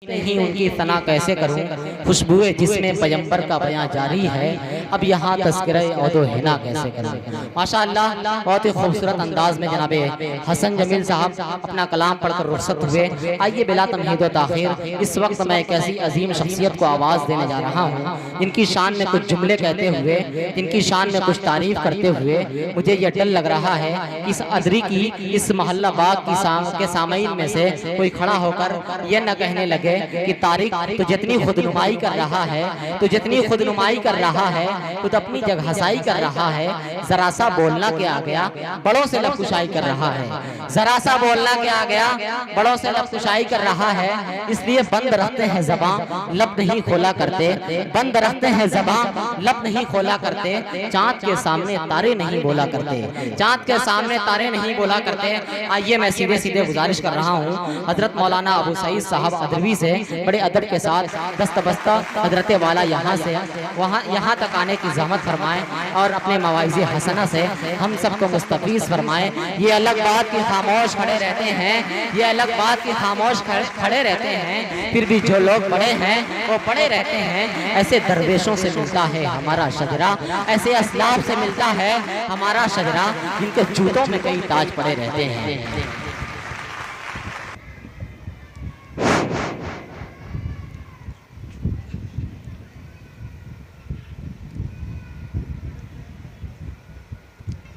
नहीं उनकी तना कैसे करूं, खुशबुए जिसमें पैगंबर का बयां जारी है, अब यहाँ तस्करे औदो हिना कैसे करूं। माशाअल्लाह बहुत ही खूबसूरत अंदाज में जनाबे हसन जमील साहब अपना कलाम पढ़कर रुखसत हुए। आइए बिला तमहीद व ताखीर इस वक्त मैं एक ऐसी अजीम शख्सियत को आवाज़ देने जा रहा हूँ जिनकी शान में कुछ जुमले कहते हुए, जिनकी शान में कुछ तारीफ करते हुए मुझे यह डर लग रहा है कि इस अदरी की इस मोहल्ला बाग के सामईन में से कोई खड़ा होकर यह न कहने लगे कि तारिक तो जितनी खुदनुमाई कर रहा है, तो जितनी खुदनुमाई कर रहा है, खुद अपनी जगहसाई कर रहा है, जरा सा बोलना के आ गया बड़ों से लबकुशाई कर रहा है, जरा सा बोलना के आ गया बड़ों से लबकुशाई कर रहा है। इसलिए बंद रखते हैं ज़बान लब नहीं खोला करते, बंद रखते हैं ज़बान लब नहीं खोला करते, चाँद के सामने तारे नहीं बोला करते, चाँद के सामने तारे नहीं बोला करते। आइए मैं सीधे सीधे गुजारिश कर रहा हूँ हजरत मौलाना अबू सईद साहब अदरवी से बड़े अदब के साथ दस्तबस्ता हजरत वाला यहाँ से यहाँ तक आने की जहमत फरमाएं और अपने मवाइज़े हसना से हम सबको मुस्तफीज़ फरमाएं। ये अलग बात की खामोश खड़े रहते हैं, ये अलग बात की खामोश खड़े रहते हैं, फिर भी जो लोग बड़े हैं वो पड़े रहते हैं। ऐसे दरवेशों से मिलता है हमारा शजरा, ऐसे असलाफ से मिलता है हमारा शजरा, जिनके जूतों में कई ताज पड़े रहते हैं।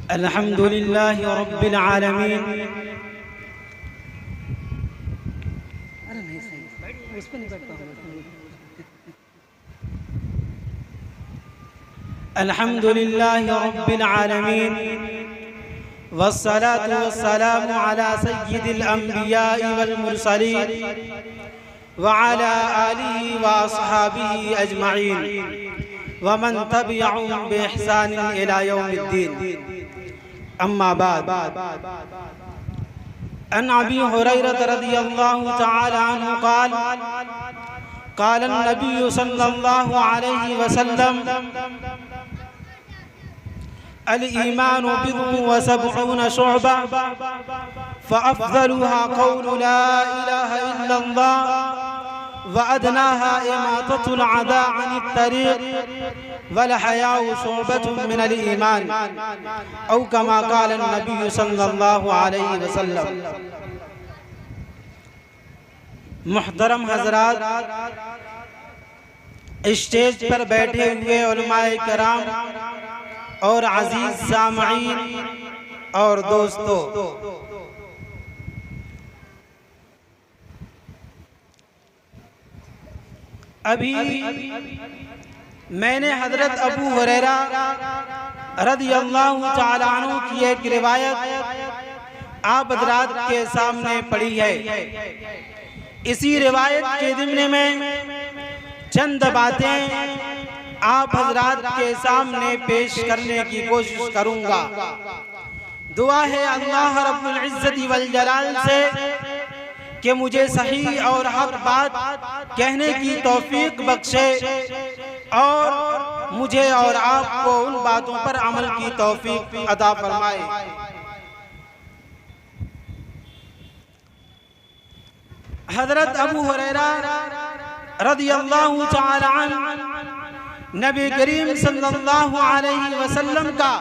अल्हम्दुलिल्लाहि रब्बिल आलमीन अल्हम्दुलिल्लाहि रब्बिल आलमीन वस्सलातु वस्सलामु अला सय्यिदिल अंबिया'i वल मुरसलीन व अला आलिहि व अस्हाबिहि अजमईन व मन तबिअहुम बि इहसान इला यौमिद्दीन। अम्मा बाद, अन अबी हुरैरा रज़ियल्लाहु तआला अन्हु क़ाल क़ाल अन्नबी सल्लल्लाहु अलैहि वसल्लम अल ईमानु बिद्अुन व सबऊन शुअबा फ़अफ़ज़लुहा क़ौलु ला इलाहा इल्लल्लाह व अदनाहा इमाततुल अदा अनित तरीक़ वल हयाउ शुअबतुम मिनल ईमान औ कमा क़ाल अन्नबी सल्लल्लाहु अलैहि वसल्लम। मुहतरम हज़रात, स्टेज पर बैठे हुए उलमाए किराम और अजीज सामईन और दोस्तों, अभी मैंने हजरत अबू हुरैरा रज़ियल्लाहु तआला अन्हु की एक रिवायत आप हजरात के सामने पढ़ी है। इसी रिवायत के ज़िम्ने में चंद बातें आप हजरात के सामने पेश करने की कोशिश करूंगा। दुआ है अल्लाह रब्बुल इज्जति वल जलाल से कि मुझे सही और हक बात कहने की तौफीक बख्शे और मुझे और आपको उन बातों पर अमल की तौफीक अता फरमाए। हजरत अबू हुरैरा रज़ियल्लाहु तआला अन्हु नबी करीम सल्लल्लाहु अलैहि वसल्लम का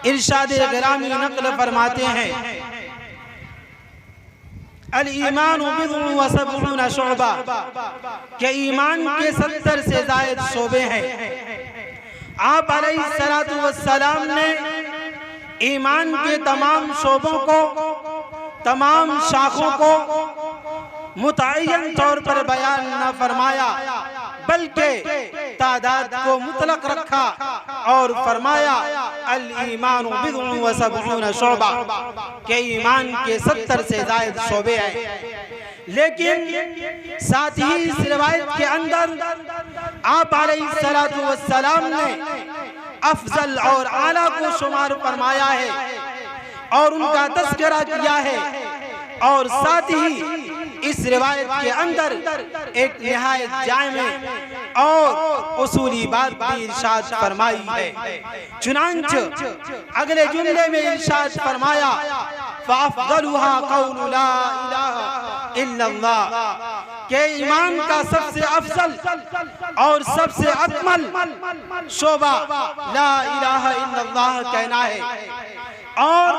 इरशाद गिरामी नक़ल फरमाते हैं, अल ईमानु बिद्अुन व सबऊन शुअबा, के ईमान के 70 से ज़ायद शोबे हैं। आप अलैहिस्सलातु वस्सलाम ने ईमान के तमाम शोबों को, तमाम शाखों को मुतअय्यन तौर पर बयान न फरमाया, बल्कि तादाद को मुतलक रखा और फरमाया अल ईमानु बिद्अुन व सबऊन शुअबा, के ईमान के 70 से ज़ायद शोबे हैं। लेकिन साथ ही इस रिवायत के अंदर आप अलैहिस्सलातु वस्सलाम ने अफजल और आला को शुमार फरमाया है और उनका तज़किरा किया है, और साथ ही इस रिवायत के अंदर एक निहायत जामे और उसूली बात भी इरशाद फरमाई है। चुनांच अगले जुमले में इरशाद फरमाया फ़अफ़ज़लुहा क़ौलु ला इलाहा इल्लल्लाह, कि ईमान का सबसे अफजल और सबसे अकमल शोबा ला इलाहा इल्लल्लाह कहना है। और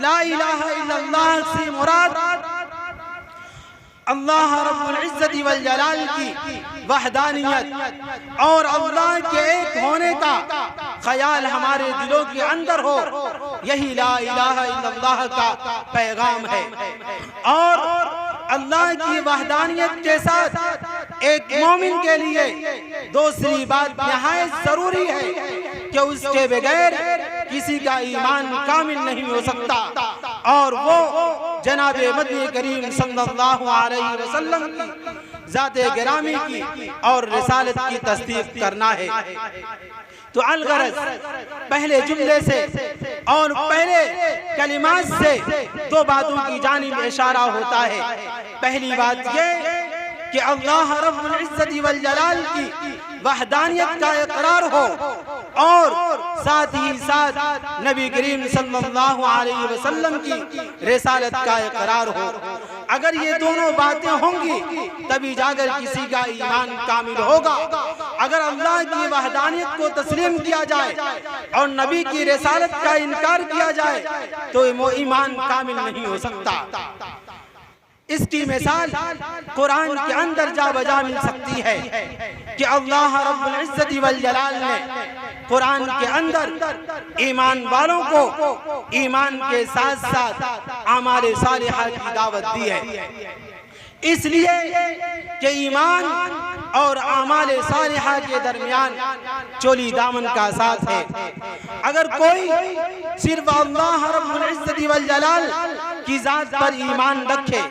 ला इलाहा इल्लल्लाह से मुराद अल्लाह रब्बुल इज्जति वल जलाल की वहदानियत और अल्लाह के एक होने का ख्याल हमारे दिलों के अंदर हो, यही ला इलाहा इल्लल्लाह का पैगाम है। और अल्लाह की वहदानियत के साथ एक मोमिन के लिए दूसरी बात निहायत जरूरी है कि उसके बगैर किसी का ईमान कामिल नहीं हो सकता, और वो जनाबे मदनी करीम सल्लल्लाहु अलैहि वसल्लम की ज़ाते गिरामी की और रिसालत की तस्दीक करना है। तो अलगरज पहले जुमले से और पहले कलिमात से दो बातों की जानिब इशारा होता है। पहली बात ये कि अल्लाह रब्बुल इज्जति वल जलाल की वहदानियत का इकरार हो और साथ ही साथ नबी करीम सल्लल्लाहु अलैहि वसल्लम की रिसालत का इकरार हो। अगर ये दोनों बातें होंगी तभी जाकर किसी का ईमान कामिल होगा। अगर अल्लाह की वहदानियत को तस्लीम किया जाए और नबी की रिसालत का इनकार किया जाए तो वो ईमान कामिल नहीं हो सकता। इसकी मिसाल कुरान के अंदर जा बजा मिल सकती है कि अल्लाह रब्बुल इज्जति वल जलाल ने कुरान के अंदर ईमान वालों को ईमान के साथ साथ आमाले सालिहा की दावत दी है, इसलिए कि ईमान और आमाले सालिहा के दरमियान चोली दामन का साथ है। अगर कोई सिर्फ अल्लाह रब्बुल इज्जति वल जलाल की जात पर ईमान रखे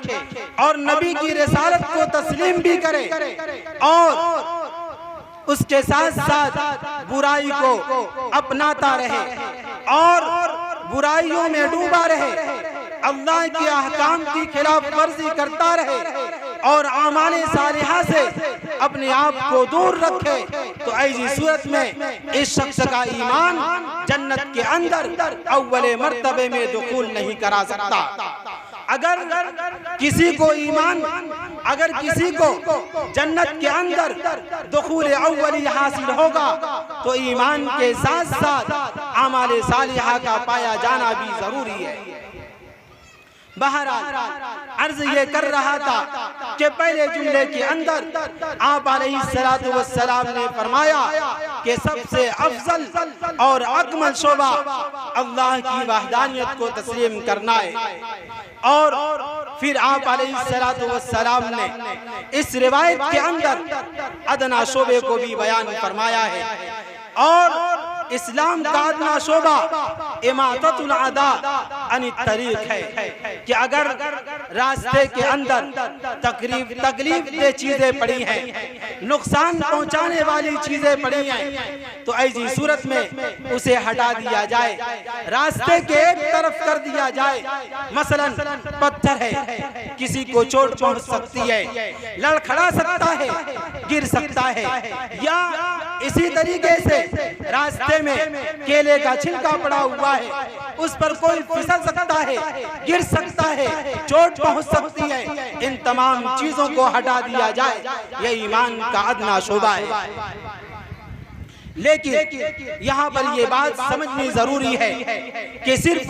और नबी की रिसालत को तस्लीम भी करे और उसके साथ साथ बुराई को अपनाता रहे और बुराइयों में डूबा रहे, अल्लाह के अहकाम की खिलाफ वर्जी करता रहे और आमाले सालिहा से अपने आप को दूर रखे, तो ऐसी सूरत में इस शख्स का ईमान जन्नत के अंदर अव्वले मर्तबे में दुखूल नहीं करा सकता। अगर किसी को ईमान, अगर किसी को जन्नत के अंदर दुखूल अव्वली हासिल होगा तो ईमान के साथ साथ आमाले सालिहा का पाया जाना भी जरूरी है। बहरहाल अर्ज ये कर रहा था कि पहले जुमले के अंदर आप अलैहिस्सलातु वस्सलाम ने फरमाया कि सबसे अफजल और अकमल शोबा अल्लाह की वहदानियत को तस्लीम करना है। और फिर आप अलैहिस्सलातु वस्सलाम ने इस रिवायत के अंदर अदना शोबे को भी बयान फरमाया है। और इस्लाम का अदना शोबा इमाततुल अदा अनित तरीक है कि अगर रास्ते के अंदर तकलीफ दे चीजें पड़ी हैं, नुकसान पहुंचाने वाली चीजें पड़ी हैं, तो ऐसी सूरत में उसे हटा दिया जाए, रास्ते के एक तरफ कर दिया जाए। मसलन पत्थर है, किसी को चोट पहुंच सकती है, लड़खड़ा सकता है, गिर सकता है, या इसी तरीके से रास्ते में केले का छिलका पड़ा हुआ है, उस पर कोई फिसल सकता है, गिर सकता है, चोट पहुंच सकती है, इन तमाम चीजों को हटा दिया जाए, यह ईमान का अदना शोबा है। लेकिन यहाँ पर ये बात समझनी जरूरी है कि सिर्फ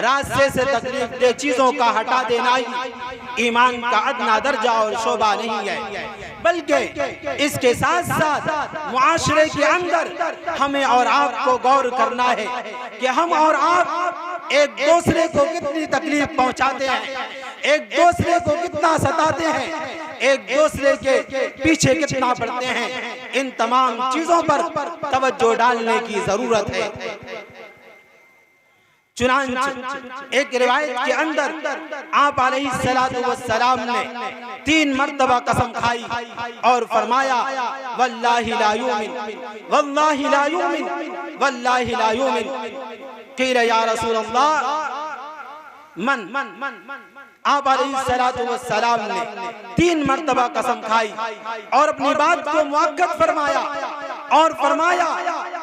रास्ते से तकलीफ दे चीजों का हटा देना ही ईमान का अदना दर्जा और शोबा नहीं है, बल्कि इसके साथ साथ मुआशरे के अंदर हमें और आपको गौर करना है कि हम और आप एक दूसरे को कितनी तकलीफ पहुंचाते हैं, एक दूसरे को कितना सताते हैं, एक दूसरे के पीछे कितना पड़ते हैं। इन तमाम चीजों पर तवज्जो डालने की जरूरत है। चुनांच एक रिवायत के अंदर आप अलैहिस्सलातु वस्सलाम ने 3 मर्तबा कसम खाई और फरमाया वल्लाहि ला युमिन, वल्लाहि ला युमिन, वल्लाहि ला युमिन। क़ील या रसूल अल्लाह मन। आप अलैहिस्सलातु वस्सलाम ने 3 मर्तबा कसम खाई और अपनी बात को मुअक्कद फरमाया और फरमाया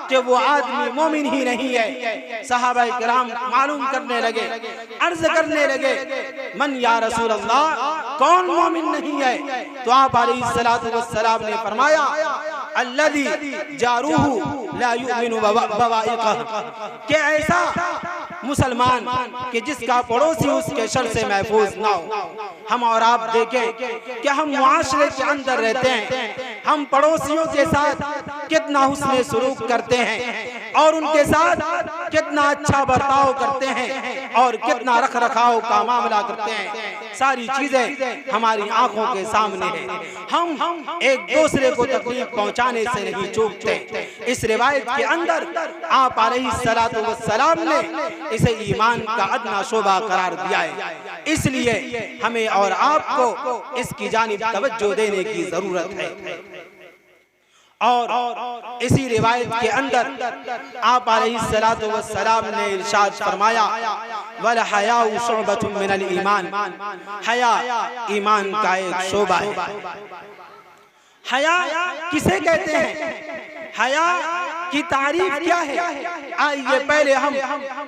कि वो आदमी मोमिन ही नहीं है। सहाबा किराम मालूम करने लगे, अर्ज करने लगे, मन या रसूल अल्लाह, कौन मोमिन नहीं है? तो आप अलैहिस्सलातु वस्सलाम ने फरमाया अल्लज़ी जारूहु ला युमिनु बवाइक़ह, कि ऐसा मुसलमान कि जिसका पड़ोसी उसके शर से महफूज ना हो। हम और आप देखें कि हम मुआशरे के अंदर रहते हैं, हम पड़ोसियों के साथ कितना हुस्न सलूक करते हैं और उनके साथ कितना अच्छा बर्ताव करते हैं और कितना रख रखाव का मामला करते हैं। सारी चीजें हमारी आंखों के सामने हैं। हम एक दूसरे को तकलीफ पहुंचाने से नहीं चूकते। इस रिवायत के अंदर आप अलैहिस्सलातु वस्सलाम ने इसे ईमान का अदना शोभा करार दिया है। इसलिए हमें और आपको इसकी जानिब तवज्जो देने की जरूरत है। और इसी रिवायत के अंदर आप अलैहिस्सलातु वस्सलाम ने इरशाद फरमाया वल हयाउ शुअबतुम मिनल ईमान, हया ईमान का एक शोबा है। हया किसे कहते हैं? हया की तारीफ क्या है? आइए पहले हम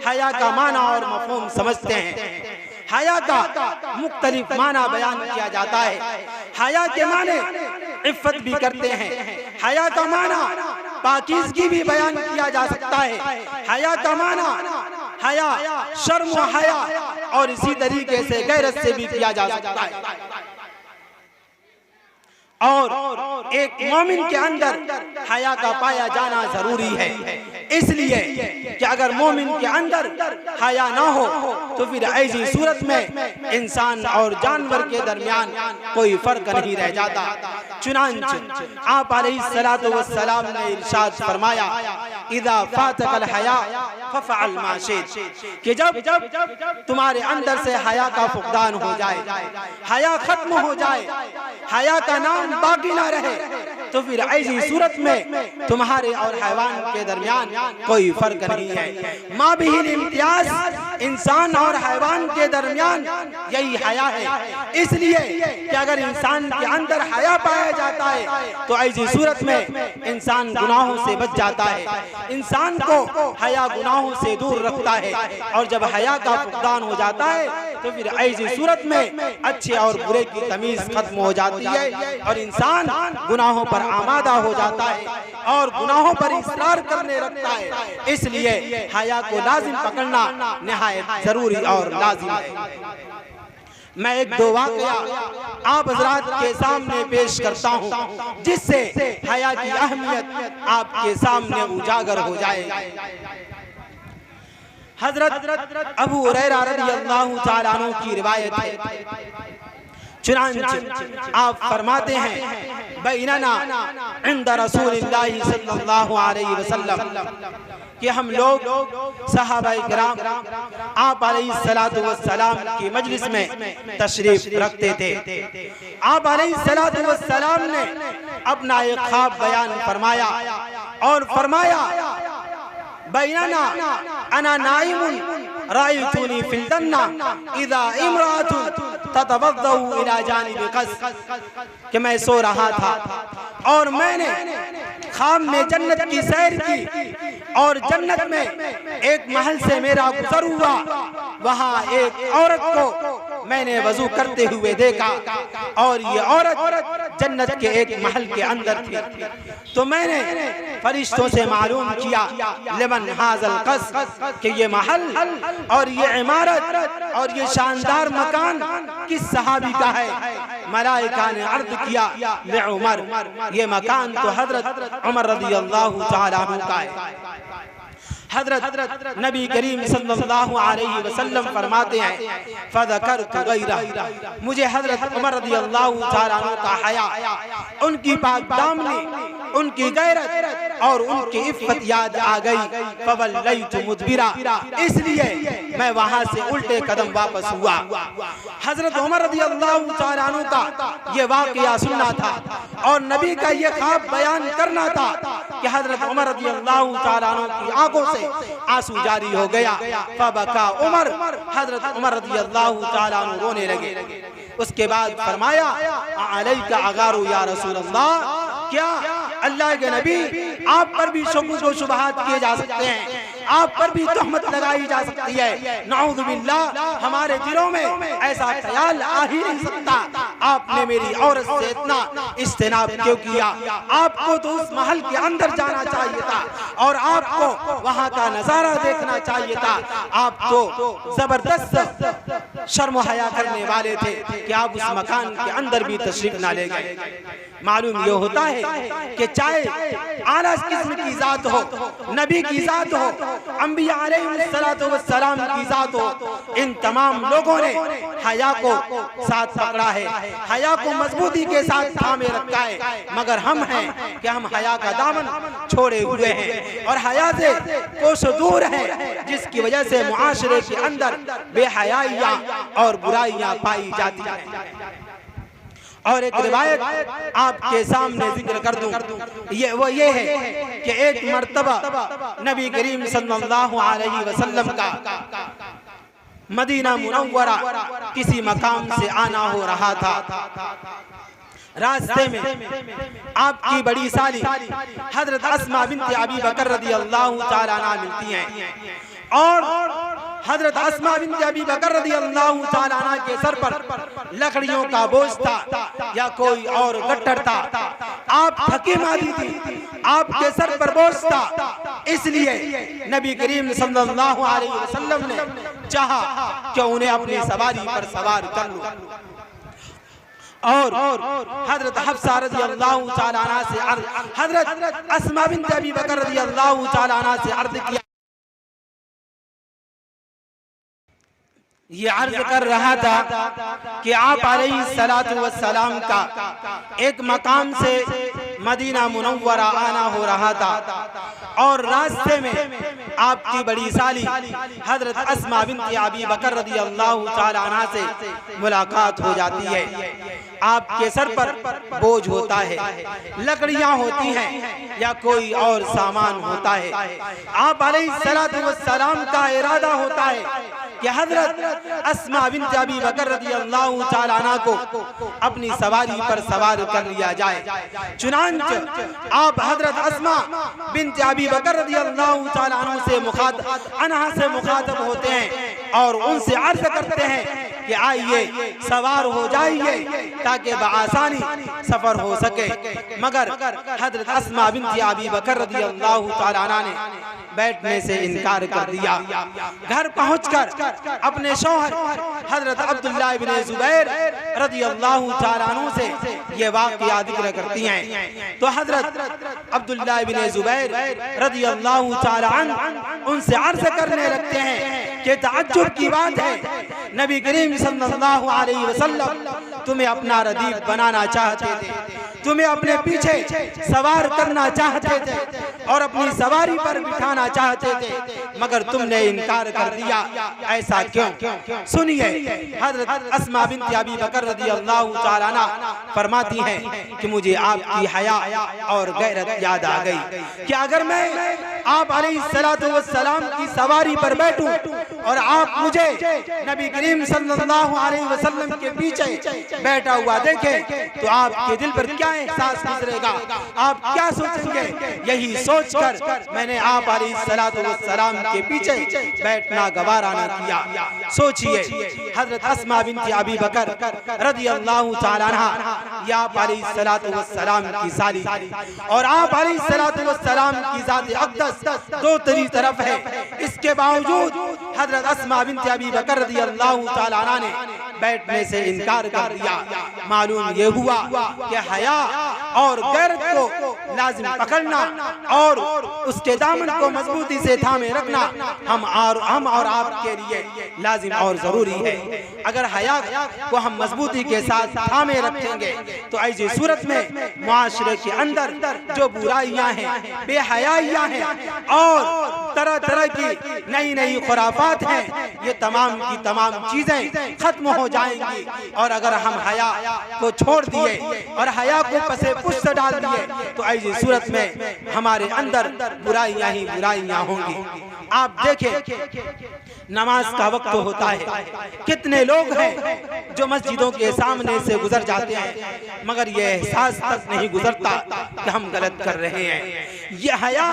हया का माना और मफहूम समझते हैं। हया का मुख्तलिफ माना बयान किया जाता है। हया के माने इफ़्फ़त भी करते हैं, हया का माना पाकीज़गी भी बयान किया जा सकता है। हया का माना हया शर्म व हया और इसी तरीके से गैरत से भी किया जा सकता है। और एक मोमिन के अंदर हया का पाया जाना जरूरी है, इसलिए कि अगर मोमिन के अंदर हया ना हो तो फिर ऐसी सूरत में इंसान और जानवर के दरमियान कोई फर्क नहीं रह जाता। चुनांचे आप अलैहिस्सलातु वस्सलाम ने इरशाद फरमाया इज़ा फातकल हया फफ़अल मा शि'त, कि जब तुम्हारे अंदर से हया का फुकदान हो जाए, हया खत्म हो जाए, हया का नाम बाकी ना रहे, तो फिर ऐसी सूरत में तुम्हारे और हैवान के दरमियान कोई फर्क नहीं है। माँ बिहिल इम्तियाज इंसान और हैवान के दरमियान यही हया है। इसलिए कि अगर इंसान के अंदर हया पाया जाता है तो ऐसी सूरत में इंसान गुनाहों से बच जाता है, इंसान को हया गुनाहों से दूर रखता है। और जब हया का फुकदान हो जाता है तो फिर ऐसी सूरत में अच्छे और बुरे की तमीज खत्म हो जाती है और इंसान गुनाहों पर आमादा हो जाता है और गुनाहों पर इसरार करने लगता है। इसलिए हया को लाजिम पकड़ना निहायत जरूरी और लाजिम है। मैं एक दो वाक़या आप हज़रात के सामने पेश करता हूँ जिससे हया की अहमियत आपके सामने उजागर हो जाएगी। हज़रत अबू हुरैरा रज़ियल्लाहु तआला अन्हु की रिवायत है। चुनांचे आप फरमाते हैं बैनना इंद रसूलिल्लाहि सल्लल्लाहु अलैहि वसल्लम कि हम लोग सहाबाए किराम आप अलैहिस्सलातु वस्सलाम की मजलिस में तशरीफ रखते थे। आप अलैहिस्सलातु वस्सलाम ने अपना एक ख्वाब बयान फरमाया और फरमाया बैनना अना नाइमुन रायतुनी फिल जन्ना इज़ा इमरातुन ततवद्दउ इला जानिबि क़स, कि मैं सो रहा था और मैंने ख्वाब में जन्नत की सैर की और जन्नत में एक महल से मेरा गुजर हुआ, वहाँ एक औरत को मैंने वजू करते हुए देखा और ये औरत जन्नत के एक महल के अंदर थी। तो मैंने फरिश्तों से मालूम किया लिमन हाज़ल क़स, कि ये महल और ये इमारत और ये शानदार मकान किस सहाबी का है। मलाइका ने अर्ज़ किया ले उमर, ये मकान तो हज़रत उमर रज़ियल्लाहु तआला अन्हु का है। हज़रत नबी करीम सल्लल्लाहु अलैहि वसल्लम फरमाते हैं फ़ज़करतु गैरह, मुझे हज़रत उमर रज़ियल्लाहु तआला अन्हु का हया, उनकी पाकदामनी, उनकी गैरत और उनकी इफ़्फ़त याद आ गई। फ़वल्लैतु मुदबिरा, इसलिए मैं वहाँ से उल्टे कदम वापस हुआ। हज़रत उमर रज़ियल्लाहु तआला अन्हु का ये वाक़या सुनना था और नबी का ये ख्वाब बयान करना था कि हज़रत उमर रज़ियल्लाहु तआला अन्हु की आंखों से आंसू जारी हो गया। फबका उमर, हज़रत उमर रज़ियल्लाहु तआला अन्हु रोने लगे। उसके बाद फरमाया अलैका अगारू या रसूल अल्लाह, क्या अल्लाह के नबी आप पर भी शुबहात किए जा सकते हैं? आप पर भी तहमत लगाई जा सकती है। नाऊज़ बिल्लाह, हमारे दिलों में ऐसा ख्याल आ ही नहीं सकता। आपने मेरी औरत से इतना इज्तिनाब क्यों किया? आपको तो उस महल के अंदर जाना चाहिए था और आपको वहाँ का नजारा देखना चाहिए था। आप तो जबरदस्त शर्म हया करने वाले थे कि आप उस मकान के अंदर भी तशरीफ ना ले गए। मालूम ये होता है कि चाहे आला किस्म की जात हो, नबी की जात हो, अंबिया अलैहिस्सलातु वस्सलाम की जात हो, इन तमाम लोगों ने हया को साथ पकड़ा है, हया को मजबूती के साथ थामे रखा है। मगर हम हैं कि हम हया का दामन छोड़े हुए हैं और हया से कोसों दूर हैं, जिसकी वजह से मुआशरे के अंदर बेहयाइयाँ और बुराइयाँ पाई जाती हैं। और एक रिवायत आपके सामने जिक्र कर दूं, ये है कि एक मर्तबा नबी करीम सल्लल्लाहु अलैहि वसल्लम का मदीना मुनव्वरा किसी मकाम से आना हो रहा था। रास्ते में आपकी बड़ी साली हजरत अस्मा बिन्त अबी बकर रज़ियल्लाहु ताला अन्हा मिलती हैं और हजरत अस्मा बिन्त अबी बकर रज़ियल्लाहु ताला अन्हा के सर पर लकड़ियों का बोझ था या कोई और गट्ठर था। आप थकी मारी थी, आपके सर पर बोझ था, इसलिए नबी करीम सल्लल्लाहु अलैहि वसल्लम ने चाहा कि उन्हें अपनी सवारी पर सवार कर लूं और हजरत हफ्सा रज़ियल्लाहु ताला अन्हा से हजरत अस्मा बिन्त अबी बकर रज़ियल्लाहु ताला अन्हा से अर्ज किया। ये अर्ज कर रहा था कि आप अलैहिस्सलातु वस्सलाम का एक मकाम से मदीना मुनव्वरा आना हो रहा था और रास्ते में आपकी बड़ी साली हजरत अस्मा बिन्त अबी बकर रज़ियल्लाहु ताला अन्हा से मुलाकात हो जाती है। आपके सर पर बोझ होता है, लकड़ियां होती हैं या कोई और सामान होता है। आप अलैहिस्सलातु वस्सलाम का इरादा होता है कि हजरत अस्मा बिन्त अबी बकर रज़ियल्लाहु ताला अन्हा को अपनी सवारी पर सवार कर लिया जाए। चुनांचे आप हजरत अस्मा बिन्त अबी बकर रज़ियल्लाहु ताला अन्हा से मुखातब होते हैं और उनसे अर्ज करते हैं कि आइए सवार हो जाइए ताकि बआसानी सफर हो सके। मगर हजरत अस्मा बिन्त अबी बकर रज़ियल्लाहु ताला अन्हा ने बैठने से इनकार कर दिया। घर पहुंचकर अपने शौहर हजरत अब्दुल्लाह इब्न जुबैर रज़ियल्लाहु ताला अन्हु से ये वाक़या जिक्र करती हैं तो हजरत अब्दुल्लाह इब्न जुबैर रज़ियल्लाहु ताला अन्हु उनसे अर्ज करने लगते हैं कि ताज्जुब की बात है, नबी करीम सल्लल्लाहु अलैहि वसल्लम तुम्हें अपना रदीफ बनाना चाहते थे, तुम्हें अपने पीछे सवार करना चाहते थे और अपनी सवारी पर बिठाना चाहते थे, मगर तुमने इनकार कर दिया। ऐसा क्यों? सुनिए, हजरत अस्मा बिन्त अबी बकर रज़ियल्लाहु ताला अन्हा फरमाती हैं कि मुझे आपकी हया और गैरत याद आ गई कि अगर मैं आप अलैहिस्सलातु वस्सलाम की सवारी पर बैठूं और आप मुझे नबी करीम सल्लल्लाहु अलैहि वसल्लम के पीछे बैठा हुआ देखें तो आपके दिल पर क्या एहसास गुजरेगा, आप क्या सोचेंगे? यही सोचकर मैंने आप अलैहिस्सलातु वस्सलाम के पीछे बैठना गवारा न किया। सोचिए, हजरत अस्मा बिन्त अबी बकर रज़ियल्लाहु ताला अन्हा या आप अलैहिस्सलातु वस्सलाम की साली और आप अलैहिस्सलातु वस्सलाम की ज़ात अक़दस दो तरफ है। इसके बावजूद हजरत अस्मा बिन्त अबी बकर रज़ियल्लाहु ताला अन्हा ने बैठने से इनकार कर दिया। मालूम ये हुआ कि हया और गैरत को लाजिम पकड़ना और उसके दामन को मजबूती से थामे रखना हम और आपके लिए लाजिम और जरूरी है। अगर हया को हम मजबूती के साथ थामे रखेंगे तो ऐसी सूरत में मुआशरे के अंदर जो बुराइयां हैं, बेहयाइयां हैं और तरह तरह की नई नई खुराफात हैं, ये तमाम की तमाम चीजें खत्म हो जाएंगी। और अगर हम हया को छोड़ दिए और हया को पसे पुष्ट डाल दिए तो ऐसी सूरत में हमारे अंदर बुराइयां ही बुराइयां होंगी। आप देखें, नमाज का वक्त होता है, कितने लोग हैं जो मस्जिदों के सामने से गुजर जाते हैं मगर ये एहसास तक नहीं गुजरता कि हम गलत कर रहे हैं। ये हया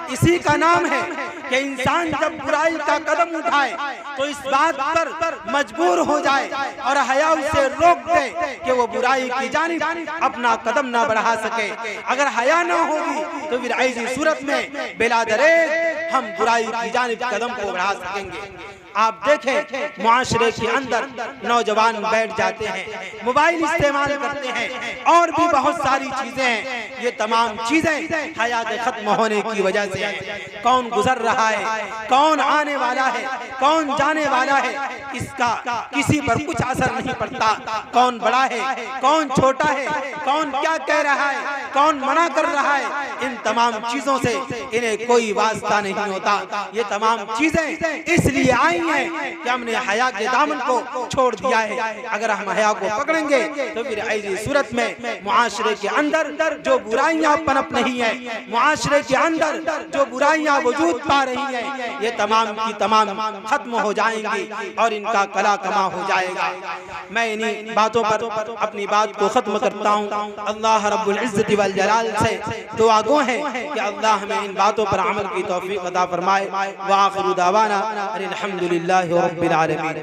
इसी का नाम है कि इंसान जब बुराई का कदम उठाए तो इस बात पर मजबूर हो जाए और हया उसे रोक दे कि वो बुराई की जानिब अपना कदम ना बढ़ा सके। अगर हया ना होगी तो फिर ऐसी सूरत में बिला दरेक हम बुराई की जानिब कदम को बढ़ा सकेंगे। आप देखें मुआशरे के अंदर नौजवान बैठ जाते हैं, मोबाइल इस्तेमाल करते हैं और भी बहुत सारी चीजें हैं। ये तमाम चीजें हया के खत्म होने की वजह से है। कौन गुजर रहा है, कौन आने वाला है, कौन जाने वाला है, इसका किसी पर कुछ असर नहीं पड़ता। कौन बड़ा है, कौन छोटा है, कौन क्या कह रहा है, कौन मना कर रहा है, इन तमाम चीजों से इन्हें कोई वास्ता नहीं होता। ये तमाम चीजें इसलिए आई है कि हमने हया के दामन को छोड़ दिया है। अगर हम हया को पकड़ेंगे तो फिर ऐसी सूरत में मुआशरे के अंदर जो बुराइयां पनप नहीं है, मुआशरे के अंदर जो बुराइयां वजूद पा रही हैं, ये तमाम की तमाम खत्म हो जाएंगी और इनका कला कमा हो जाएगा। मैं इन्हीं बातों पर अपनी बात को खत्म करता हूँ। अल्लाह रब्बुल इज्जत वल जलाल से दुआ गो है कि अल्लाह हमें इन बातों पर अमल की तौफीक अता फरमाए। व आखिरु दावाना अनिल हम्दुलिल्लाहि रब्बिल आलमीन।